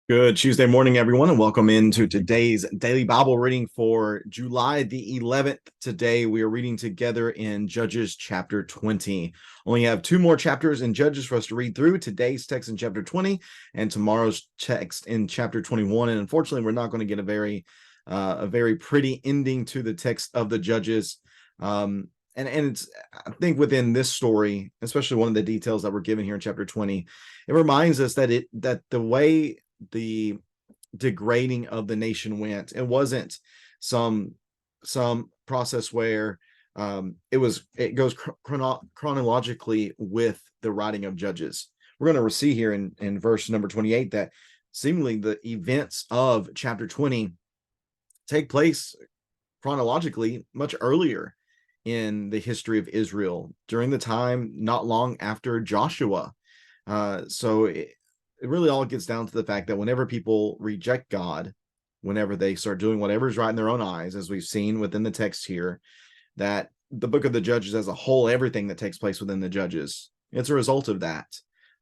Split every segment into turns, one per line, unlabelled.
Good Tuesday morning, everyone, and welcome into today's daily Bible reading for July the 11th. Today, we are reading together in Judges chapter 20. Only have two more chapters in Judges for us to read through. Today's text in chapter 20 and tomorrow's text in chapter 21. And unfortunately, we're not going to get a very pretty ending to the text of the Judges. And it's, I think, within this story, especially one of the details that we're given here in chapter 20, it reminds us that the way the degrading of the nation went, it wasn't some process where it goes chronologically with the writing of Judges. We're going to see here in verse number 28 that seemingly the events of chapter 20 take place chronologically much earlier in the history of Israel, during the time not long after Joshua. So it really all gets down to the fact that whenever people reject God, whenever they start doing whatever is right in their own eyes, as we've seen within the text here, that the book of the Judges as a whole, everything that takes place within the Judges, it's a result of that.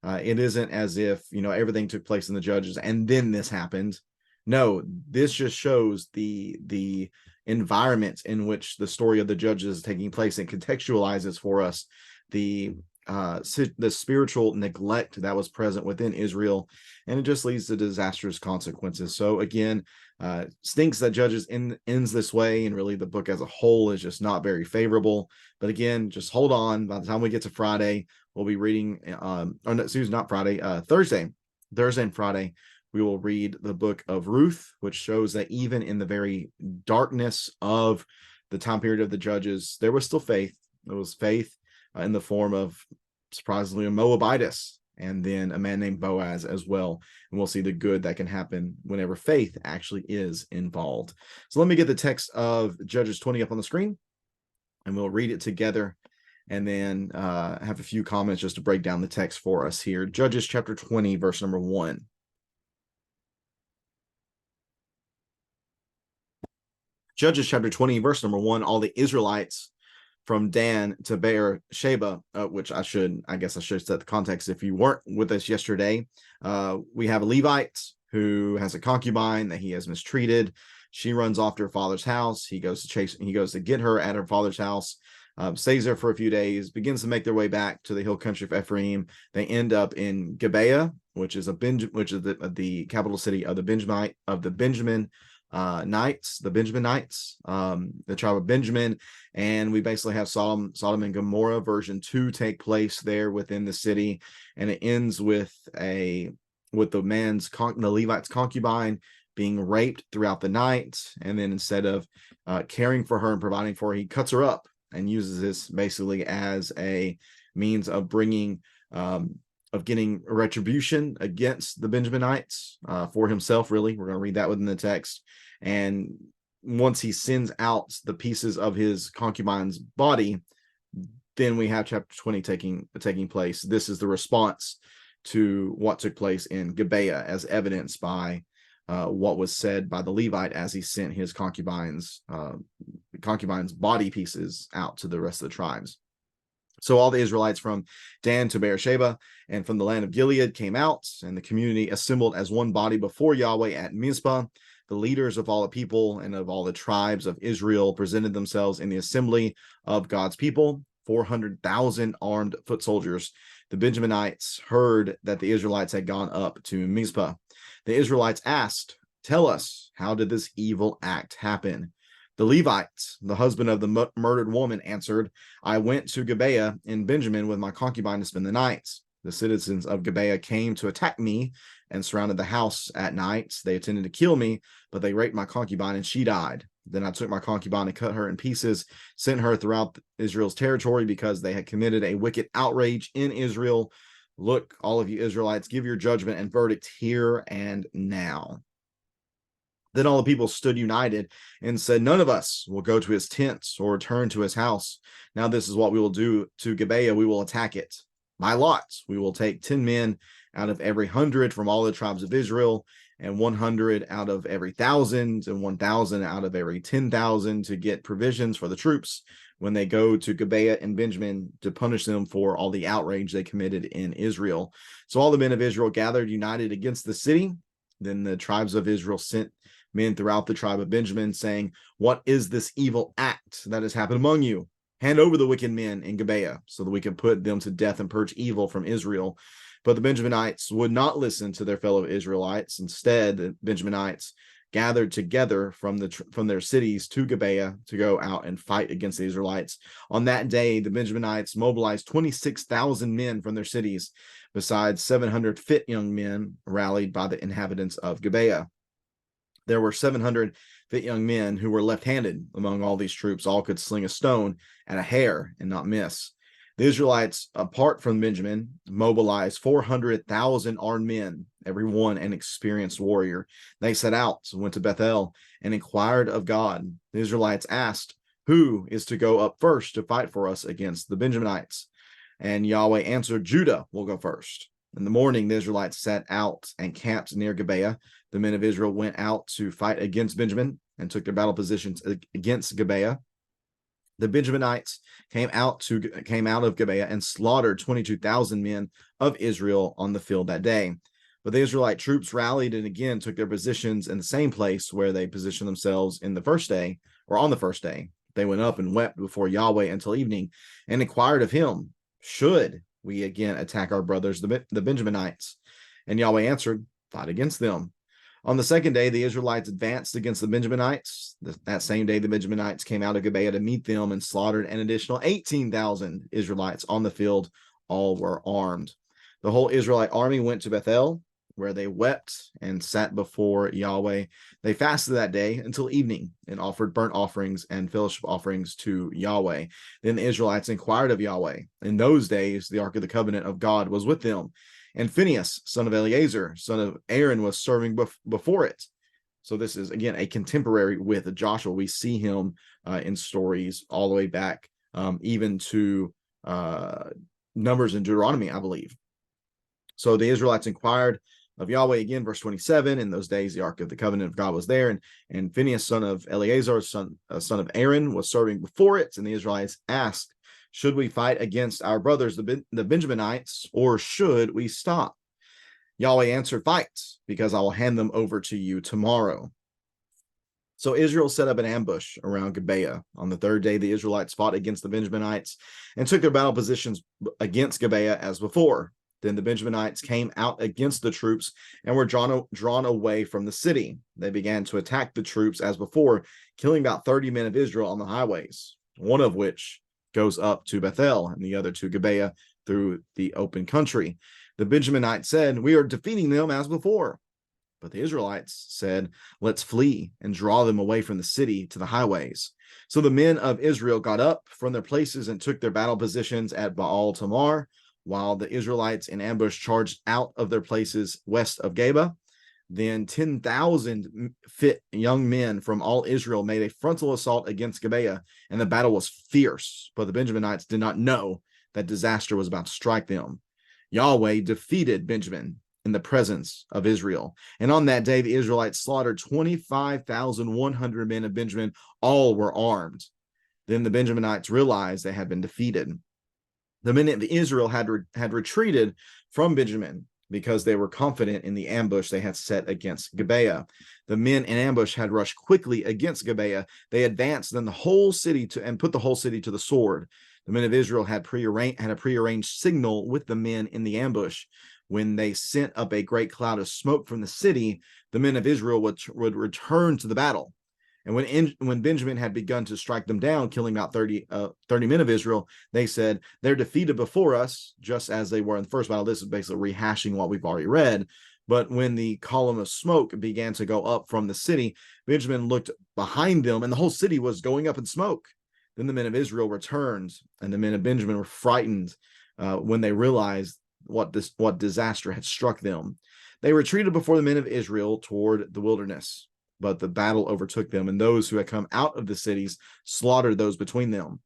It isn't as if, everything took place in the Judges and then this happened. No, this just shows the environment in which the story of the Judges is taking place and contextualizes for us the spiritual neglect that was present within Israel, and it just leads to disastrous consequences. So again, stinks that Judges ends this way, and really the book as a whole is just not very favorable. But again, just hold on. By the time we get to Friday, we'll be reading. Not Friday. Thursday and Friday. We will read the book of Ruth, which shows that even in the very darkness of the time period of the Judges, there was still faith. There was faith in the form of, surprisingly, a Moabitess, and then a man named Boaz as well. And we'll see the good that can happen whenever faith actually is involved. So let me get the text of Judges 20 up on the screen, and we'll read it together, and then have a few comments just to break down the text for us here. Judges chapter 20, verse number 1. Judges chapter 20, verse number 1, all the Israelites from Dan to Beersheba, which I guess I should set the context if you weren't with us yesterday. We have a Levite who has a concubine that he has mistreated. She runs off to her father's house. He goes to get her at her father's house, stays there for a few days, begins to make their way back to the hill country of Ephraim. They end up in Gibeah, which is the capital city of the Benjamin Knights, the tribe of Benjamin. And we basically have Sodom and Gomorrah version 2 take place there within the city, and it ends with the Levite's concubine being raped throughout the night, and then instead of caring for her and providing for her, he cuts her up and uses this basically as a means of getting retribution against the Benjaminites for himself. Really, we're going to read that within the text. And once he sends out the pieces of his concubine's body, then we have chapter 20 taking place. This is the response to what took place in Gibeah, as evidenced by what was said by the Levite as he sent his concubine's body pieces out to the rest of the tribes. So all the Israelites from Dan to Beersheba and from the land of Gilead came out, and the community assembled as one body before Yahweh at Mizpah. The leaders of all the people and of all the tribes of Israel presented themselves in the assembly of God's people, 400,000 armed foot soldiers. The Benjaminites heard that the Israelites had gone up to Mizpah. The Israelites asked, "Tell us, how did this evil act happen?" The Levite, the husband of the murdered woman, answered, "I went to Gibeah in Benjamin with my concubine to spend the night. The citizens of Gibeah came to attack me and surrounded the house at night. They intended to kill me, but they raped my concubine and she died. Then I took my concubine and cut her in pieces, sent her throughout Israel's territory because they had committed a wicked outrage in Israel. Look, all of you Israelites, give your judgment and verdict here and now." Then all the people stood united and said, "None of us will go to his tents or return to his house. Now this is what we will do to Gibeah. We will attack it. By lots, we will take 10 men out of every 100 from all the tribes of Israel, and 100 out of every 1,000, and 1,000 out of every 10,000 to get provisions for the troops when they go to Gibeah and Benjamin, to punish them for all the outrage they committed in Israel." So all the men of Israel gathered united against the city. Then the tribes of Israel sent men throughout the tribe of Benjamin, saying, "What is this evil act that has happened among you? Hand over the wicked men in Gibeah, so that we can put them to death and purge evil from Israel." But the Benjaminites would not listen to their fellow Israelites. Instead, the Benjaminites gathered together from their cities to Gibeah to go out and fight against the Israelites. On that day, the Benjaminites mobilized 26,000 men from their cities, besides 700 fit young men rallied by the inhabitants of Gibeah. There were 700 fit young men who were left-handed among all these troops. All could sling a stone at a hair and not miss. The Israelites, apart from Benjamin, mobilized 400,000 armed men, every one an experienced warrior. They set out, went to Bethel, and inquired of God. The Israelites asked, "Who is to go up first to fight for us against the Benjaminites?" And Yahweh answered, "Judah will go first." In the morning, the Israelites set out and camped near Gibeah. The men of Israel went out to fight against Benjamin and took their battle positions against Gibeah. The Benjaminites came out of Gibeah and slaughtered 22,000 men of Israel on the field that day. But the Israelite troops rallied and again took their positions in the same place where they positioned themselves on the first day. They went up and wept before Yahweh until evening and inquired of him, "Should we again attack our brothers, the Benjaminites?" And Yahweh answered, "Fight against them." On the second day, the Israelites advanced against the Benjaminites. That same day, the Benjaminites came out of Gibeah to meet them and slaughtered an additional 18,000 Israelites on the field. All were armed. The whole Israelite army went to Bethel, where they wept and sat before Yahweh. They fasted that day until evening and offered burnt offerings and fellowship offerings to Yahweh. Then the Israelites inquired of Yahweh. In those days, the Ark of the Covenant of God was with them, and Phinehas, son of Eleazar, son of Aaron, was serving before it. So this is, again, a contemporary with Joshua. We see him in stories all the way back, even to Numbers and Deuteronomy, I believe. So the Israelites inquired of Yahweh again, verse 27. In those days, the Ark of the Covenant of God was there, and Phinehas, son of Eleazar, son of Aaron, was serving before it. And the Israelites asked, "Should we fight against our brothers, the Benjaminites, or should we stop?" Yahweh answered, "Fight, because I will hand them over to you tomorrow." So Israel set up an ambush around Gibeah. On the third day, the Israelites fought against the Benjaminites and took their battle positions against Gibeah as before. Then the Benjaminites came out against the troops and were drawn away from the city. They began to attack the troops as before, killing about 30 men of Israel on the highways, one of which goes up to Bethel and the other to Gibeah through the open country. The Benjaminites said, "We are defeating them as before." But the Israelites said, "Let's flee and draw them away from the city to the highways." So the men of Israel got up from their places and took their battle positions at Baal Tamar, while the Israelites in ambush charged out of their places west of Geba. Then 10,000 fit young men from all Israel made a frontal assault against Gibeah, and the battle was fierce. But the Benjaminites did not know that disaster was about to strike them. Yahweh defeated Benjamin in the presence of Israel. And on that day, the Israelites slaughtered 25,100 men of Benjamin. All were armed. Then the Benjaminites realized they had been defeated. The men of Israel had retreated from Benjamin because they were confident in the ambush they had set against Gibeah. The men in ambush had rushed quickly against Gibeah. They advanced then the whole city and put the whole city to the sword. The men of Israel had a prearranged signal with the men in the ambush. When they sent up a great cloud of smoke from the city, the men of Israel would return to the battle. And when Benjamin had begun to strike them down, killing about 30 men of Israel, they said, "They're defeated before us, just as they were in the first battle." This is basically rehashing what we've already read. But when the column of smoke began to go up from the city, Benjamin looked behind them, and the whole city was going up in smoke. Then the men of Israel returned, and the men of Benjamin were frightened when they realized what disaster had struck them. They retreated before the men of Israel toward the wilderness. But the battle overtook them, and those who had come out of the cities slaughtered those between them.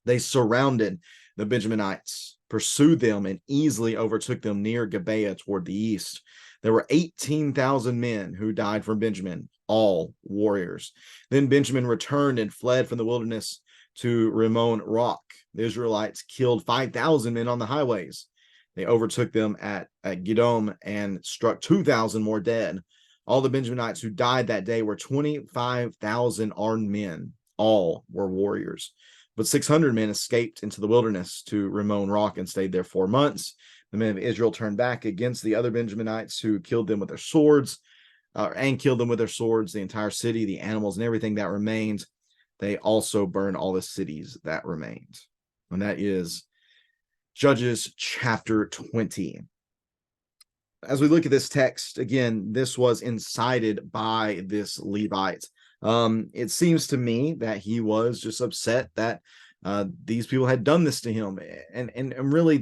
They surrounded the Benjaminites, pursued them, and easily overtook them near Gibeah toward the east. There were 18,000 men who died from Benjamin, all warriors. Then Benjamin returned and fled from the wilderness to Rimmon Rock. The Israelites killed 5,000 men on the highways. They overtook them at Gidom and struck 2,000 more dead. All the Benjaminites who died that day were 25,000 armed men. All were warriors. But 600 men escaped into the wilderness to Rimmon Rock and stayed there 4 months. The men of Israel turned back against the other Benjaminites who killed them with their swords, and killed them with their swords, the entire city, the animals, and everything that remained. They also burned all the cities that remained. And that is Judges chapter 20. As we look at this text, again, this was incited by this Levite. It seems to me that he was just upset that these people had done this to him. And really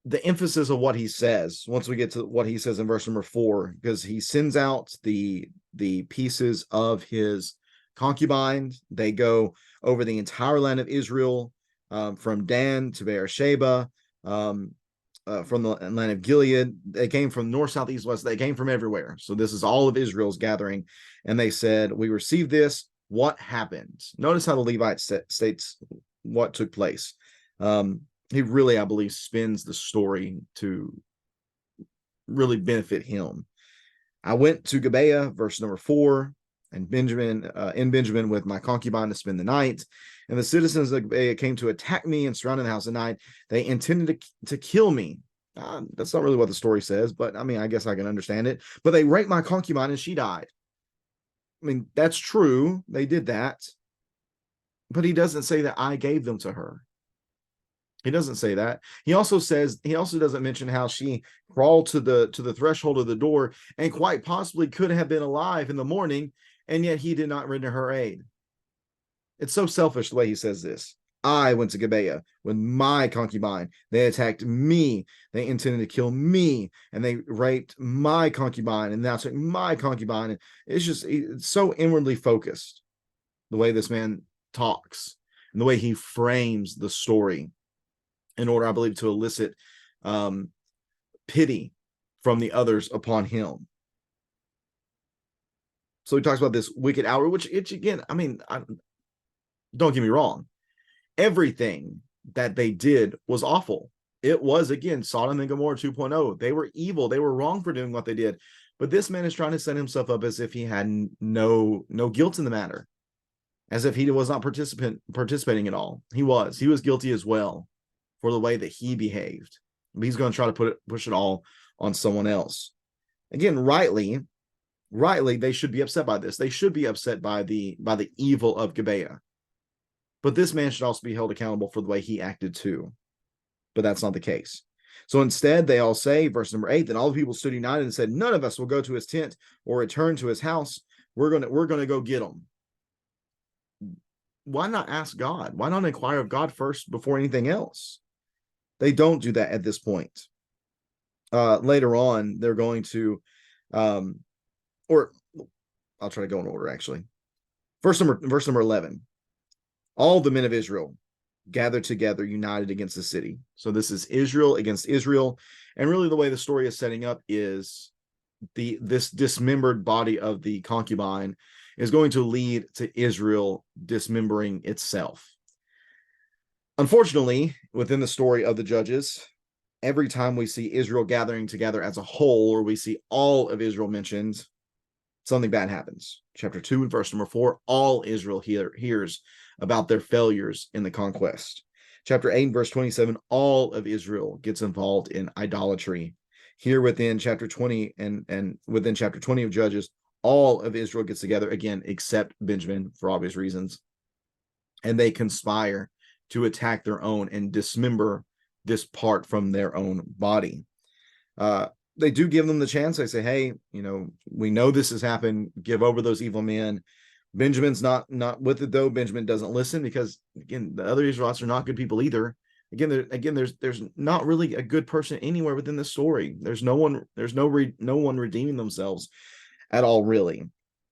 the emphasis of what he says, once we get to what he says in verse number 4, because he sends out the pieces of his concubine. They go over the entire land of Israel, from Dan to Beersheba, from the land of Gilead. They came from north, south, east, west. They came from everywhere. So this is all of Israel's gathering. And they said, we received this. What happened? Notice how the Levite states what took place. He really, I believe, spins the story to really benefit him. I went to Gibeah, verse number 4, and in Benjamin with my concubine to spend the night. And the citizens of Gibeah came to attack me and surrounded the house at night. They intended to kill me. That's not really what the story says, but I mean, I guess I can understand it. But they raped my concubine and she died. I mean, that's true. They did that. But he doesn't say that I gave them to her. He doesn't say that. He also doesn't mention how she crawled to the threshold of the door and quite possibly could have been alive in the morning, and yet he did not render her aid. It's so selfish the way he says this. I went to Gibeah with my concubine. They attacked me. They intended to kill me, and they raped my concubine, and now took my concubine. And it's so inwardly focused, the way this man talks and the way he frames the story, in order, I believe, to elicit pity from the others upon him. So he talks about this wicked hour, which again, I mean, don't get me wrong. Everything that they did was awful. It was, again, Sodom and Gomorrah 2.0. They were evil. They were wrong for doing what they did. But this man is trying to set himself up as if he had no guilt in the matter, as if he was not participating at all. He was guilty as well for the way that he behaved. But he's going to try to push it all on someone else. Again, rightly, they should be upset by this. They should be upset by the evil of Gibeah. But this man should also be held accountable for the way he acted too. But that's not the case. So instead, they all say, verse number 8, then all the people stood united and said, none of us will go to his tent or return to his house. We're going to go get him. Why not ask God? Why not inquire of God first before anything else? They don't do that at this point. Later on, they're going to, or I'll try to go in order, actually. Verse number 11. All the men of Israel gathered together, united against the city. So this is Israel against Israel. And really the way the story is setting up is this dismembered body of the concubine is going to lead to Israel dismembering itself. Unfortunately, within the story of the Judges, every time we see Israel gathering together as a whole, or we see all of Israel mentioned, something bad happens. Chapter 2 and verse number 4, all Israel hears about their failures in the conquest. Chapter 8 and verse 27, all of Israel gets involved in idolatry. Here within chapter 20 and within chapter 20 of Judges, all of Israel gets together again, except Benjamin, for obvious reasons. And they conspire to attack their own and dismember this part from their own body. They do give them the chance. They say, hey, we know this has happened. Give over those evil men. Benjamin's not with it, though. Benjamin doesn't listen because, again, the other Israelites are not good people either. There's not really a good person anywhere within the story. There's no one redeeming themselves at all, really.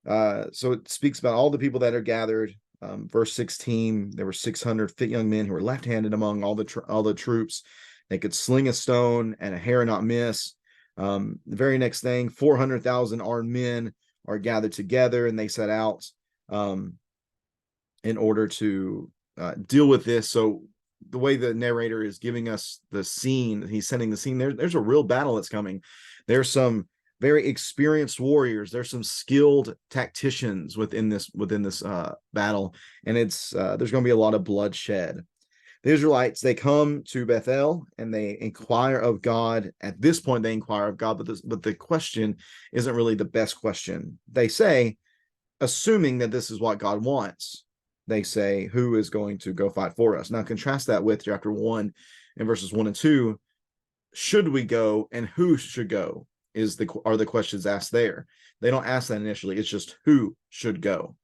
So it speaks about all the people that are gathered. Verse 16, there were 600 fit young men who were left-handed among all the troops. They could sling a stone and a hair not miss. The very next thing, 400,000 armed men are gathered together, and they set out in order to deal with this. So the way the narrator is giving us the scene, he's setting the scene. There's a real battle that's coming. There's some very experienced warriors. There's some skilled tacticians within this battle, and it's there's going to be a lot of bloodshed. The Israelites, they come to Bethel and they inquire of God. At this point, they inquire of God, but the question isn't really the best question. They say, assuming that this is what God wants, they say, who is going to go fight for us? Now, contrast that with chapter 1 and verses 1 and 2. Should we go, and who should go are the questions asked there. They don't ask that initially. It's just who should go.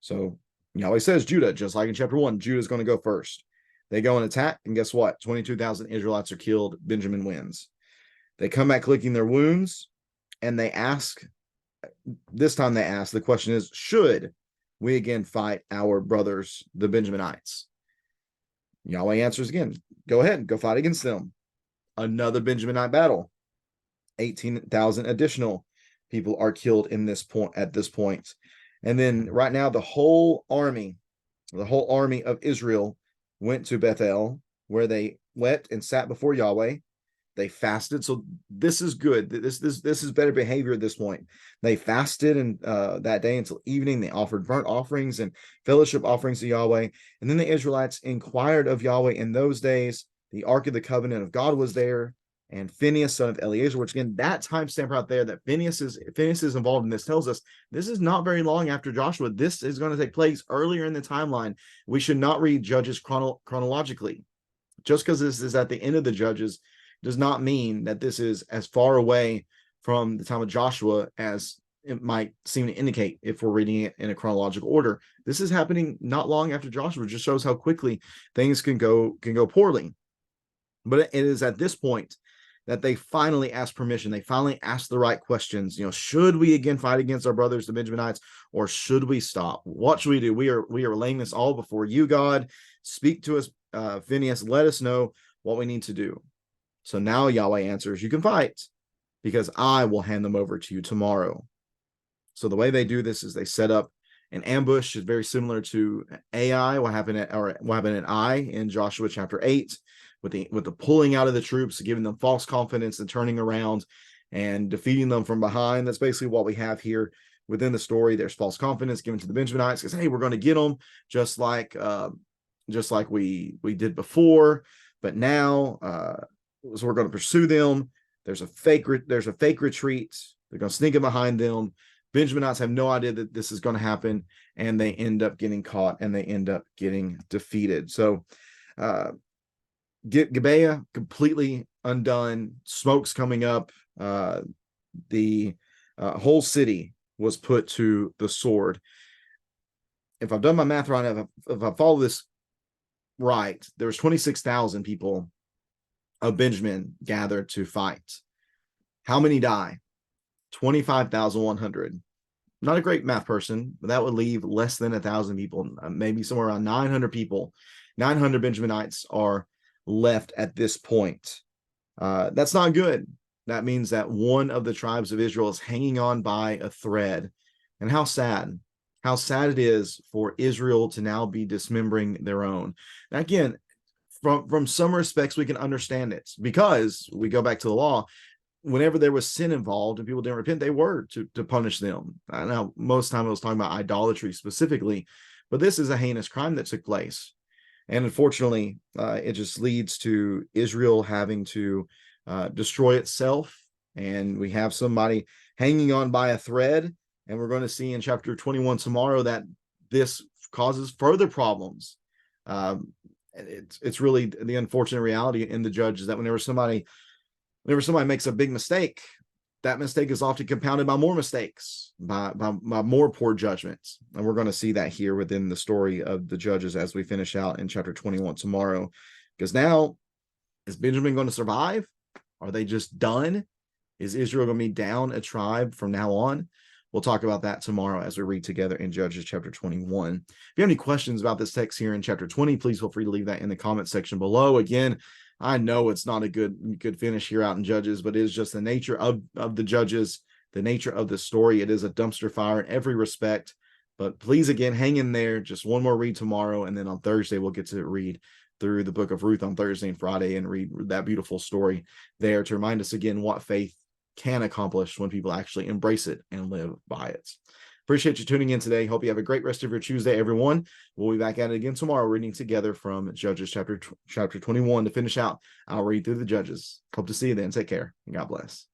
So Yahweh says Judah, just like in chapter 1, Judah is going to go first. They go and attack, and guess what? 22,000 Israelites are killed. Benjamin wins. They come back licking their wounds, and they ask, this time they ask, the question is, should we again fight our brothers, the Benjaminites? Yahweh answers again, go ahead, go fight against them. Another Benjaminite battle. 18,000 additional people are killed at this point. And then right now, the whole army of Israel went to Bethel, where they wept and sat before Yahweh. They fasted. So this is good. This is better behavior at this point. They fasted and that day until evening. They offered burnt offerings and fellowship offerings to Yahweh. And then the Israelites inquired of Yahweh in those days. The Ark of the Covenant of God was there, and Phinehas, son of Eleazar, which again, that timestamp right there, that Phinehas is involved in this, tells us this is not very long after Joshua. This is going to take place earlier in the timeline. We should not read Judges chronologically. Just because this is at the end of the Judges does not mean that this is as far away from the time of Joshua as it might seem to indicate if we're reading it in a chronological order. This is happening not long after Joshua. It just shows how quickly things can go poorly. But it is at this point that they finally ask permission. They finally ask the right questions. Should we again fight against our brothers, the Benjaminites, or should we stop? What should we do? We are laying this all before you, God. Speak to us, Phinehas. Let us know what we need to do. So now Yahweh answers, you can fight, because I will hand them over to you tomorrow. So the way they do this is they set up an ambush. Is very similar to Ai, what happened at Ai in Joshua chapter 8. With the pulling out of the troops, giving them false confidence and turning around and defeating them from behind. That's basically what we have here within the story. There's false confidence given to the Benjaminites because, hey, we're going to get them just like we did before, but now so we're going to pursue them. There's a fake retreat. They're going to sneak in behind them. Benjaminites have no idea that this is going to happen, and they end up getting caught and they end up getting defeated. So Gibeah completely undone, smoke's coming up. The whole city was put to the sword. If I've done my math right, if I follow this right, there was 26,000 people of Benjamin gathered to fight. How many die? 25,100. Not a great math person, but that would leave less than 1,000 people, maybe somewhere around 900 people. 900 Benjaminites are left at this point. That's not good. That means that one of the tribes of Israel is hanging on by a thread. And how sad it is for Israel to now be dismembering their own. Now, again, from some respects, we can understand it, because we go back to the law. Whenever there was sin involved and people didn't repent, they were to punish them. Now, most of the time I was talking about idolatry specifically, but this is a heinous crime that took place. And unfortunately, it just leads to Israel having to destroy itself. And we have somebody hanging on by a thread. And we're going to see in chapter 21 tomorrow that this causes further problems. It's really the unfortunate reality in the Judges that whenever somebody makes a big mistake, that mistake is often compounded by more mistakes, by more poor judgments. And we're going to see that here within the story of the Judges as we finish out in chapter 21 tomorrow. Because now, is Benjamin going to survive? Are they just done? Is Israel going to be down a tribe from now on? We'll talk about that tomorrow as we read together in Judges chapter 21. If you have any questions about this text here in chapter 20, please feel free to leave that in the comment section below. Again, I know it's not a good finish here out in Judges, but it is just the nature of the Judges, the nature of the story. It is a dumpster fire in every respect. But please, again, hang in there. Just one more read tomorrow, and then on Thursday we'll get to read through the book of Ruth on Thursday and Friday and read that beautiful story there to remind us again what faith can accomplish when people actually embrace it and live by it. Appreciate you tuning in today. Hope you have a great rest of your Tuesday, everyone. We'll be back at it again tomorrow, reading together from Judges chapter 21 to finish out our read through the Judges. Hope to see you then. Take care and God bless.